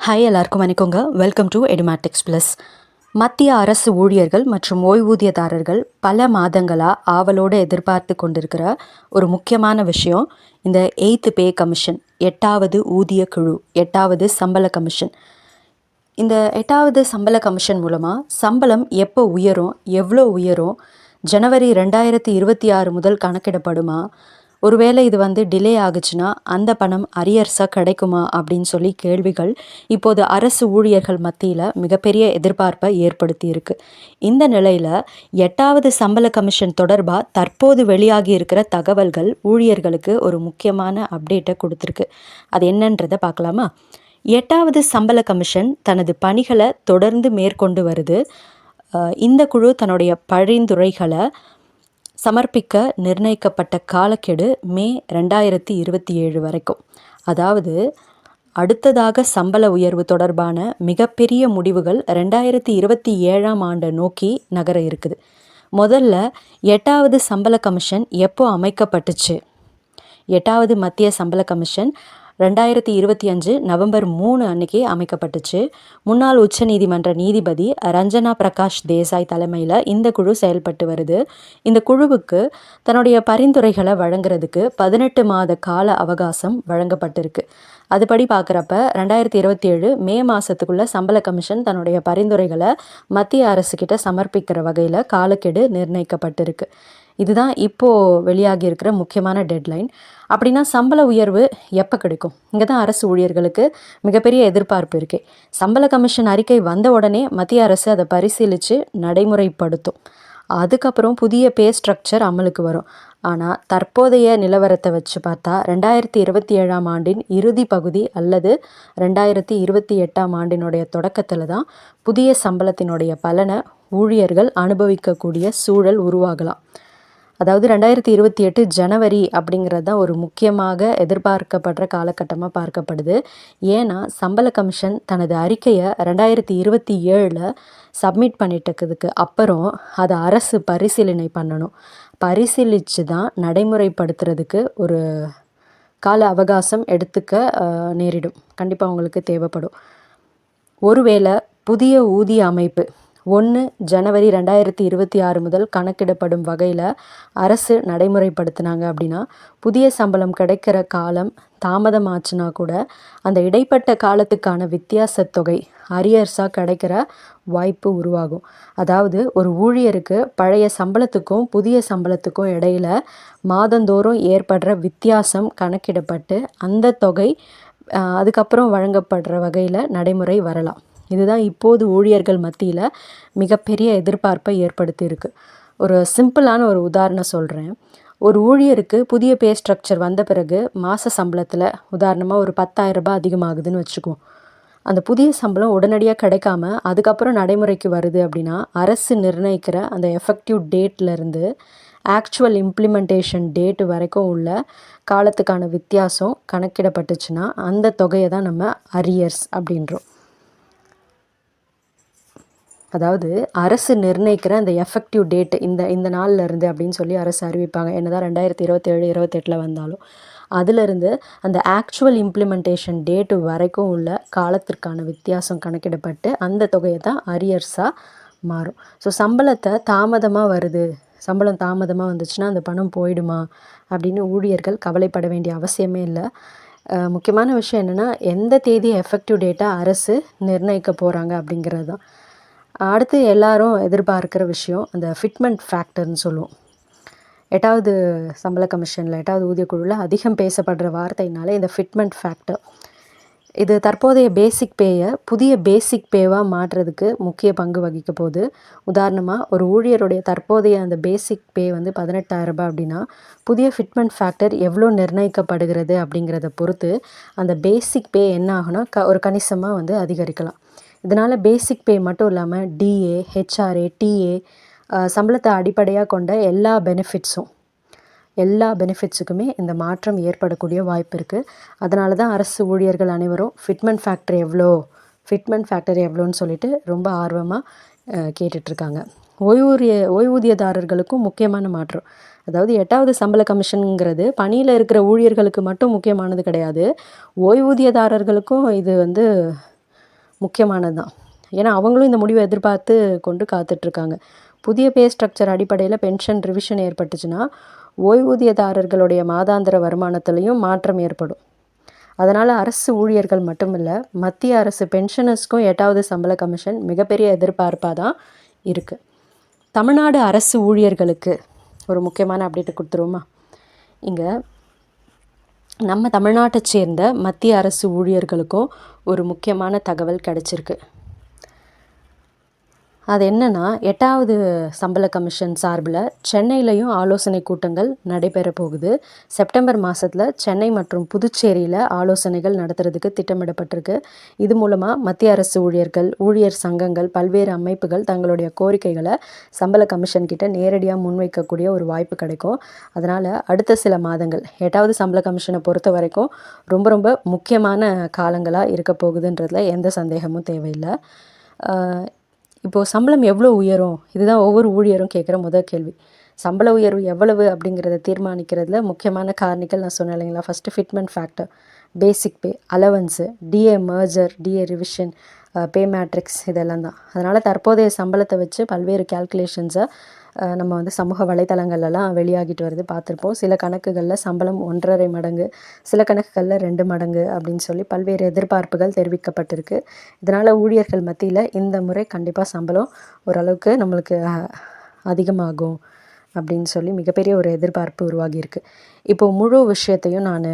Hi எல்லாருக்கும் வணக்கங்க. Welcome to Edumatics plus. மத்திய அரசு ஊழியர்கள் மற்றும் ஓய்வூதியதாரர்கள் பல மாதங்களாக ஆவலோடு எதிர்பார்த்து கொண்டிருக்கிற ஒரு முக்கியமான விஷயம் இந்த 8th பே கமிஷன், 8வது ஊதிய குழு, 8வது சம்பள கமிஷன். இந்த 8வது சம்பள கமிஷன் மூலமாக சம்பளம் எப்போ உயரும், எவ்வளோ உயரும், ஜனவரி 2026 முதல் கணக்கிடப்படுமா, ஒருவேளை இது டிலே ஆகுச்சுன்னா அந்த பணம் அரியர்ஸாக கிடைக்குமா அப்படின்னு சொல்லி கேள்விகள் இப்போது அரசு ஊழியர்கள் மத்தியில் மிகப்பெரிய எதிர்பார்ப்பை ஏற்படுத்தி இருக்கு. இந்த நிலையில் 8வது சம்பள கமிஷன் தொடர்பாக தற்போது வெளியாகி இருக்கிற தகவல்கள் ஊழியர்களுக்கு ஒரு முக்கியமான அப்டேட்டை கொடுத்துருக்கு. அது என்னன்றதை பார்க்கலாமா? 8வது சம்பள கமிஷன் தனது பணிகளை தொடர்ந்து மேற்கொண்டு வருது. இந்த குழு தன்னுடைய பரிந்துரைகளை சமர்ப்பிக்க நிர்ணயிக்கப்பட்ட காலக்கெடு மே 2027 வரைக்கும். அதாவது அடுத்ததாக சம்பள உயர்வு தொடர்பான மிகப்பெரிய முடிவுகள் 2027ஆம் ஆண்டை நோக்கி நகர இருக்குது. முதல்ல 8வது சம்பள கமிஷன் எப்போ அமைக்கப்பட்டுச்சு? 8வது மத்திய சம்பள கமிஷன் 2025 நவம்பர் 3 அன்னைக்கு அமைக்கப்பட்டுச்சு. முன்னாள் உச்சநீதிமன்ற நீதிபதி ரஞ்சனா பிரகாஷ் தேசாய் தலைமையில் இந்த குழு செயல்பட்டு வருது. இந்த குழுவுக்கு தன்னுடைய பரிந்துரைகளை வழங்குறதுக்கு 18 மாத கால அவகாசம் வழங்கப்பட்டிருக்கு. அதுபடி பார்க்குறப்ப 2027 மே மாதத்துக்குள்ளே சம்பள கமிஷன் தன்னுடைய பரிந்துரைகளை மத்திய அரசுக்கிட்ட சமர்ப்பிக்கிற வகையில் காலக்கெடு நிர்ணயிக்கப்பட்டிருக்கு. இதுதான் இப்போது வெளியாகி இருக்கிற முக்கியமான டெட்லைன். அப்படின்னா சம்பள உயர்வு எப்போ கிடைக்கும்? இங்கே தான் அரசு ஊழியர்களுக்கு மிகப்பெரிய எதிர்பார்ப்பு இருக்கு. சம்பள கமிஷன் அறிக்கை வந்த உடனே மத்திய அரசு அதை பரிசீலித்து நடைமுறைப்படுத்தும். அதுக்கப்புறம் புதிய பே ஸ்ட்ரக்சர் அமலுக்கு வரும். ஆனால் தற்போதைய நிலவரத்தை வச்சு பார்த்தா 2027ஆம் ஆண்டின் இறுதி பகுதி அல்லது 2028ஆம் ஆண்டினுடைய தொடக்கத்தில் தான் புதிய சம்பளத்தினுடைய பலனை ஊழியர்கள் அனுபவிக்கக்கூடிய சூழல் உருவாகலாம். அதாவது 2028 ஜனவரி அப்படிங்கிறது தான் ஒரு முக்கியமாக எதிர்பார்க்கப்படுற காலகட்டமாக பார்க்கப்படுது. ஏன்னா சம்பள கமிஷன் தனது அறிக்கையை 2027 சப்மிட் பண்ணிட்டதுக்கு அப்புறம் அதை அரசு பரிசீலனை பண்ணணும். பரிசீலித்து தான் நடைமுறைப்படுத்துறதுக்கு ஒரு கால அவகாசம் எடுத்துக்க நேரிடும். கண்டிப்பாக அவங்களுக்கு தேவைப்படும். ஒருவேளை புதிய ஊதிய அமைப்பு 1 ஜனவரி 2026 முதல் கணக்கிடப்படும் வகையில் அரசு நடைமுறைப்படுத்தினாங்க அப்படின்னா புதிய சம்பளம் கிடைக்கிற காலம் தாமதமாச்சுன்னா கூட அந்த இடைப்பட்ட காலத்துக்கான வித்தியாச தொகை அரியர்ஸாக கிடைக்கிற வாய்ப்பு உருவாகும். அதாவது ஒரு ஊழியருக்கு பழைய சம்பளத்துக்கும் புதிய சம்பளத்துக்கும் இடையில மாதந்தோறும் ஏற்படுற வித்தியாசம் கணக்கிடப்பட்டு அந்த தொகை அதுக்கப்புறம் வழங்கப்படுற வகையில் நடைமுறை வரலாம். இதுதான் இப்போது ஊழியர்கள் மத்தியில் மிகப்பெரிய எதிர்பார்ப்பை ஏற்படுத்தியிருக்கு. ஒரு சிம்பிளான ஒரு உதாரணம் சொல்கிறேன். ஒரு ஊழியருக்கு புதிய பே ஸ்ட்ரக்சர் வந்த பிறகு மாத சம்பளத்தில் உதாரணமாக ஒரு 10,000 ரூபாய் அதிகமாகுதுன்னு வச்சுக்குவோம். அந்த புதிய சம்பளம் உடனடியாக கிடைக்காம அதுக்கப்புறம் நடைமுறைக்கு வருது அப்படின்னா அரசு நிர்ணயிக்கிற அந்த எஃபெக்டிவ் டேட்லேருந்து ஆக்சுவல் இம்ப்ளிமெண்டேஷன் டேட்டு வரைக்கும் உள்ள காலத்துக்கான வித்தியாசம் கணக்கிடப்பட்டுச்சுன்னா அந்த தொகையை தான் நம்ம அரியர்ஸ் அப்படின்றோம். அதாவது அரசு நிர்ணயிக்கிற அந்த எஃபெக்டிவ் டேட்டு இந்த நாளில் இருந்து அப்படின்னு சொல்லி அரசு அறிவிப்பாங்க. என்னதான் 2027 28 வந்தாலும் அதிலிருந்து அந்த ஆக்சுவல் இம்ப்ளிமெண்டேஷன் டேட்டு வரைக்கும் உள்ள காலத்திற்கான வித்தியாசம் கணக்கிடப்பட்டு அந்த தொகையை தான் அரியர்ஸாக மாறும். ஸோ சம்பளத்தை தாமதமாக வருது, சம்பளம் தாமதமாக வந்துச்சுன்னா அந்த பணம் போயிடுமா அப்படின்னு ஊழியர்கள் கவலைப்பட வேண்டிய அவசியமே இல்லை. முக்கியமான விஷயம் என்னென்னா எந்த தேதியை எஃபெக்டிவ் டேட்டாக அரசு நிர்ணயிக்க போகிறாங்க அப்படிங்கிறது தான். அடுத்து எல்லாரும் எதிர்பார்க்குற விஷயம் அந்த ஃபிட்மெண்ட் ஃபேக்டர்னு சொல்லுவோம். 8வது சம்பள கமிஷனில் 8வது ஊதியக்குழுவில் அதிகம் பேசப்படுற வார்த்தைனாலே இந்த ஃபிட்மெண்ட் ஃபேக்டர். இது தற்போதைய பேசிக் பேயை புதிய பேசிக் பேவாக மாற்றுறதுக்கு முக்கிய பங்கு வகிக்க போகுது. உதாரணமாக ஒரு ஊழியருடைய தற்போதைய அந்த பேசிக் பே 18,000 ரூபாய் அப்படின்னா புதிய ஃபிட்மெண்ட் ஃபேக்டர் எவ்வளோ நிர்ணயிக்கப்படுகிறது அப்படிங்கிறத பொறுத்து அந்த பேசிக் பே என்ன ஆகுனா ஒரு கணிசமாக அதிகரிக்கலாம். இதனால் பேசிக் பே மட்டும் இல்லாமல் டிஏ, ஹெச்ஆர்ஏ, டிஏ, சம்பளத்தை அடிப்படையாக கொண்ட எல்லா பெனிஃபிட்ஸுக்குமே இந்த மாற்றம் ஏற்படக்கூடிய வாய்ப்பு இருக்குது. அதனால தான் அரசு ஊழியர்கள் அனைவரும் ஃபிட்மெண்ட் ஃபேக்டர் எவ்வளோன்னு சொல்லிட்டு ரொம்ப ஆர்வமாக கேட்டுட்ருக்காங்க. ஓய்வூதியதாரர்களுக்கும் முக்கியமான மாற்றம். அதாவது 8வது சம்பள கமிஷனுங்கிறது பணியில் இருக்கிற ஊழியர்களுக்கு மட்டும் முக்கியமானது கிடையாது. ஓய்வூதியதாரர்களுக்கும் இது முக்கியமானது தான். ஏன்னா அவங்களும் இந்த முடிவை எதிர்பார்த்து கொண்டு காத்துட்ருக்காங்க. புதிய பே ஸ்ட்ரக்சர் அடிப்படையில் பென்ஷன் ரிவிஷன் ஏற்பட்டுச்சுன்னா ஓய்வூதியதாரர்களுடைய மாதாந்திர வருமானத்துலேயும் மாற்றம் ஏற்படும். அதனால் அரசு ஊழியர்கள் மட்டும் இல்லை, மத்திய அரசு பென்ஷனர்ஸ்க்கும் 8வது சம்பள கமிஷன் மிகப்பெரிய எதிர்பார்ப்பாக தான் இருக்குது. தமிழ்நாடு அரசு ஊழியர்களுக்கு ஒரு முக்கியமான அப்டேட் கொடுத்துருவோமா? இங்கே நம்ம தமிழ்நாட்டை சேர்ந்த மத்திய அரசு ஊழியர்களுக்கும் ஒரு முக்கியமான தகவல் கிடச்சிருக்கு. அது என்னென்னா, 8வது சம்பள கமிஷன் சார்பில் சென்னையிலையும் ஆலோசனை கூட்டங்கள் நடைபெற போகுது. செப்டம்பர் மாதத்தில் சென்னை மற்றும் புதுச்சேரியில் ஆலோசனைகள் நடத்துறதுக்கு திட்டமிடப்பட்டிருக்கு. இது மூலமாக மத்திய அரசு ஊழியர்கள், ஊழியர் சங்கங்கள், பல்வேறு அமைப்புகள் தங்களுடைய கோரிக்கைகளை சம்பள கமிஷன் கிட்ட நேரடியாக முன்வைக்கக்கூடிய ஒரு வாய்ப்பு கிடைக்கும். அதனால் அடுத்த சில மாதங்கள் 8வது சம்பள கமிஷனை பொறுத்த வரைக்கும் ரொம்ப ரொம்ப முக்கியமான காலங்களாக இருக்க போகுதுன்றதில் எந்த சந்தேகமும் தேவையில்லை. இப்போது சம்பளம் எவ்வளோ உயரும்? இதுதான் ஒவ்வொரு ஊழியரும் கேட்குற முதல் கேள்வி. சம்பள உயர்வு எவ்வளவு அப்படிங்கிறத தீர்மானிக்கிறதுல முக்கியமான காரணிகள் நான் சொன்னேன் இல்லைங்களா? First fitment factor, basic pay, allowance, DA merger, DA revision, pay matrix இதெல்லாம் தான். அதனால் தற்போதைய சம்பளத்தை வச்சு பல்வேறு கேல்குலேஷன்ஸை நம்ம வந்து சமூக வலைத்தளங்கள்லாம் வெளியாகிட்டு வருது பார்த்துருப்போம். சில கணக்குகளில் சம்பளம் 1.5 மடங்கு, சில கணக்குகளில் 2 மடங்கு அப்படின்னு சொல்லி பல்வேறு எதிர்பார்ப்புகள் தெரிவிக்கப்பட்டிருக்கு. இதனால் ஊழியர்கள் மத்தியில் இந்த முறை கண்டிப்பாக சம்பளம் ஓரளவுக்கு நம்மளுக்கு அதிகமாகும் அப்படின்னு சொல்லி மிகப்பெரிய ஒரு எதிர்பார்ப்பு உருவாகியிருக்கு. இப்போது முழு விஷயத்தையும் நான்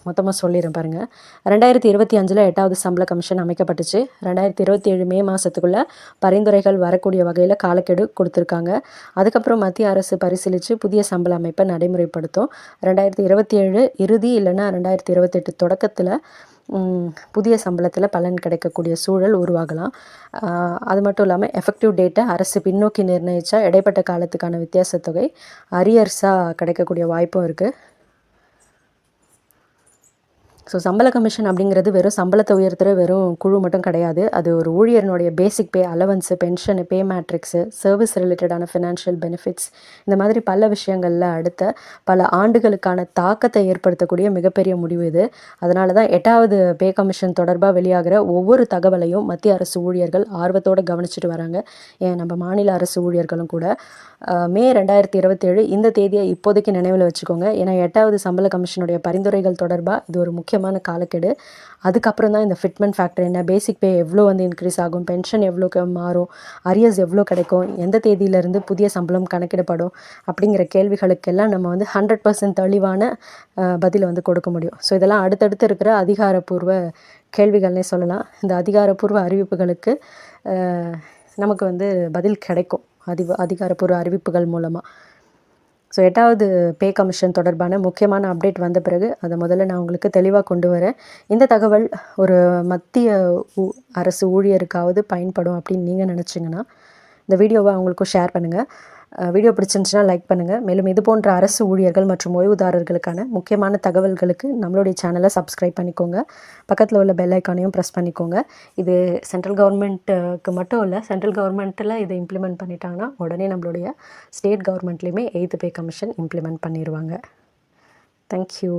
மொத்தமாக சொல்லிடுறேன் பாருங்கள். 2025 8வது சம்பள கமிஷன் அமைக்கப்பட்டுச்சு. 2027 மே மாதத்துக்குள்ளே பரிந்துரைகள் வரக்கூடிய வகையில் காலக்கெடு கொடுத்துருக்காங்க. அதுக்கப்புறம் மத்திய அரசு பரிசீலித்து புதிய சம்பள அமைப்பை நடைமுறைப்படுத்தும். 2027 இறுதி இல்லைன்னா 2028 தொடக்கத்தில் புதிய சம்பளத்தில் பலன் கிடைக்கக்கூடிய சூழல் உருவாகலாம். அது மட்டும் இல்லாமல் எஃபெக்டிவ் டேட்டை அரசு பின்னோக்கி நிர்ணயித்தா இடைப்பட்ட காலத்துக்கான வித்தியாசத் தொகை அரியர்ஸாக கிடைக்கக்கூடிய வாய்ப்பும் இருக்குது. ஸோ சம்பள கமிஷன் அப்படிங்கிறது வெறும் சம்பளத்தை உயர்த்துகிற வெறும் குழு மட்டும் கிடையாது. அது ஒரு ஊழியர்னுடைய பேசிக் பே, அலவன்ஸு, பென்ஷனு, பே மேட்ரிக்ஸு, சர்வீஸ் ரிலேட்டடான ஃபினான்ஷியல் பெனிஃபிட்ஸ், இந்த மாதிரி பல விஷயங்களில் அடுத்த பல ஆண்டுகளுக்கான தாக்கத்தை ஏற்படுத்தக்கூடிய மிகப்பெரிய முடிவு இது. அதனால தான் 8வது பே கமிஷன் தொடர்பாக வெளியாகிற ஒவ்வொரு தகவலையும் மத்திய அரசு ஊழியர்கள் ஆர்வத்தோடு கவனிச்சுட்டு வராங்க. ஏன் நம்ம மாநில அரசு ஊழியர்களும் கூட. மே 2027 இந்த தேதியை இப்போதைக்கு நினைவில் வச்சுக்கோங்க. ஏன்னா 8வது சம்பள கமிஷனுடைய பரிந்துரைகள் தொடர்பாக இது ஒரு முக்கியமான காலக்கெடு. அதுக்கப்புறம் தான் இந்த ஃபிட்மெண்ட் ஃபேக்டர் என்ன, பேசிக் பே எவ்வளோ வந்து இன்க்ரீஸ் ஆகும், பென்ஷன் எவ்வளோக்கு மாறும், அரியர்ஸ் எவ்வளோ கிடைக்கும், எந்த தேதியிலேருந்து புதிய சம்பளம் கணக்கிடப்படும் அப்படிங்கிற கேள்விகளுக்கெல்லாம் நம்ம வந்து 100% தெளிவான பதிலை வந்து கொடுக்க முடியும். ஸோ இதெல்லாம் அடுத்தடுத்து இருக்கிற அதிகாரப்பூர்வ கேள்விகள்னே சொல்லலாம். இந்த அதிகாரப்பூர்வ அறிவிப்புகளுக்கு நமக்கு வந்து பதில் கிடைக்கும் அதிகாரப்பூர்வ அறிவிப்புகள் மூலமாக. ஸோ 8வது பே கமிஷன் தொடர்பான முக்கியமான அப்டேட் வந்த பிறகு அதை முதல்ல நான் உங்களுக்கு தெளிவாக கொண்டு வரேன். இந்த தகவல் ஒரு மத்திய அரசு ஊழியருக்காவது பயன்படும் அப்படின்னு நீங்கள் நினச்சிங்கன்னா இந்த வீடியோவை அவங்களுக்கும் ஷேர் பண்ணுங்கள். வீடியோ பிடிச்சிருந்துச்சுன்னா லைக் பண்ணுங்கள். மேலும் இது போன்ற அரசு ஊழியர்கள் மற்றும் ஓய்வுதாரர்களுக்கான முக்கியமான தகவல்களுக்கு நம்மளுடைய சேனலை சப்ஸ்கிரைப் பண்ணிக்கோங்க. பக்கத்தில் உள்ள பெல் ஐக்கானையும் ப்ரெஸ் பண்ணிக்கோங்க. இது சென்ட்ரல் கவர்மெண்ட்டுக்கு மட்டும் இல்லை, சென்ட்ரல் கவர்மெண்ட்டில் இதை இம்ப்ளிமெண்ட் பண்ணிட்டாங்கன்னா உடனே நம்மளுடைய ஸ்டேட் கவர்மெண்ட்லேயுமே 8th பே கமிஷன் இம்ப்ளிமெண்ட் பண்ணிடுவாங்க. தேங்க்யூ.